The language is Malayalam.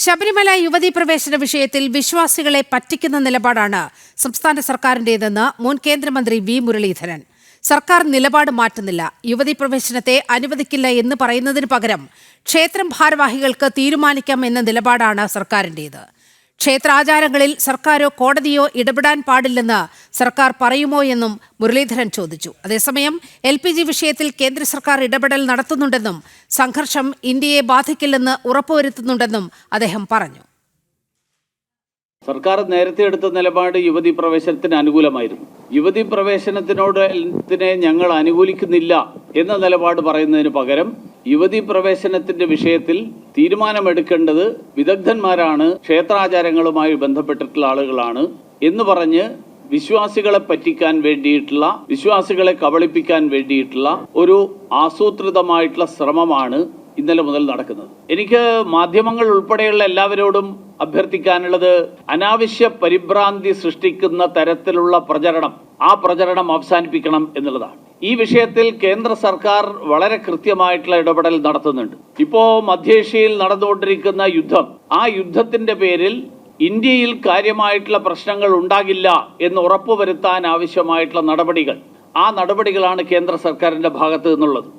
ശബരിമല യുവതീ പ്രവേശന വിഷയത്തിൽ വിശ്വാസികളെ പറ്റിക്കുന്ന നിലപാടാണ് സംസ്ഥാന സർക്കാരിന്റേതെന്ന് മുൻ കേന്ദ്രമന്ത്രി വി മുരളീധരൻ. സർക്കാർ നിലപാട് മാറ്റുന്നില്ല. യുവതീ പ്രവേശനത്തെ അനുവദിക്കില്ല എന്ന് പറയുന്നതിന് പകരം ക്ഷേത്രം ഭാരവാഹികൾക്ക് തീരുമാനിക്കാം എന്ന നിലപാടാണ് സർക്കാരിന്റേത്. ക്ഷേത്രാചാരങ്ങളിൽ സർക്കാരോ കോടതിയോ ഇടപെടാൻ പാടില്ലെന്ന് സർക്കാർ പറയുമോ എന്നും മുരളീധരൻ ചോദിച്ചു. അതേസമയം LPG വിഷയത്തിൽ കേന്ദ്ര സർക്കാർ ഇടപെടൽ നടത്തുന്നുണ്ടെന്നും സംഘർഷം ഇന്ത്യയെ ബാധിക്കില്ലെന്ന് ഉറപ്പുവരുത്തുന്നുണ്ടെന്നും അദ്ദേഹം പറഞ്ഞു. സർക്കാർ നേരത്തെ എടുത്ത നിലപാട് യുവതീ പ്രവേശനത്തിന് അനുകൂലമായിരുന്നു. യുവതീ പ്രവേശനത്തിനോട് ഞങ്ങൾ അനുകൂലിക്കുന്നില്ല എന്ന നിലപാട് പറയുന്നതിന് പകരം യുവതീ പ്രവേശനത്തിന്റെ വിഷയത്തിൽ തീരുമാനമെടുക്കേണ്ടത് വിദഗ്ധന്മാരാണ്, ക്ഷേത്രാചാരങ്ങളുമായി ബന്ധപ്പെട്ടിട്ടുള്ള ആളുകളാണ് എന്ന് പറഞ്ഞ് വിശ്വാസികളെ പറ്റിക്കാൻ വേണ്ടിയിട്ടുള്ള, വിശ്വാസികളെ കബളിപ്പിക്കാൻ വേണ്ടിയിട്ടുള്ള ഒരു ആസൂത്രിതമായിട്ടുള്ള ശ്രമമാണ് ഇന്നലെ മുതൽ നടക്കുന്നത്. എനിക്ക് മാധ്യമങ്ങൾ ഉൾപ്പെടെയുള്ള എല്ലാവരോടും അഭ്യർത്ഥിക്കാനുള്ളത്, അനാവശ്യ പരിഭ്രാന്തി സൃഷ്ടിക്കുന്ന തരത്തിലുള്ള പ്രചരണം, ആ പ്രചരണം അവസാനിപ്പിക്കണം എന്നുള്ളതാണ്. ഈ വിഷയത്തിൽ കേന്ദ്ര സർക്കാർ വളരെ കൃത്യമായിട്ടുള്ള ഇടപെടൽ നടത്തുന്നുണ്ട്. ഇപ്പോ മധ്യേഷ്യയിൽ നടന്നുകൊണ്ടിരിക്കുന്ന യുദ്ധം, ആ യുദ്ധത്തിന്റെ പേരിൽ ഇന്ത്യയിൽ കാര്യമായിട്ടുള്ള പ്രശ്നങ്ങൾ ഉണ്ടാകില്ല എന്ന് ഉറപ്പുവരുത്താൻ ആവശ്യമായിട്ടുള്ള നടപടികൾ, ആ നടപടികളാണ് കേന്ദ്ര സർക്കാരിന്റെ ഭാഗത്ത് നിന്നുള്ളത്.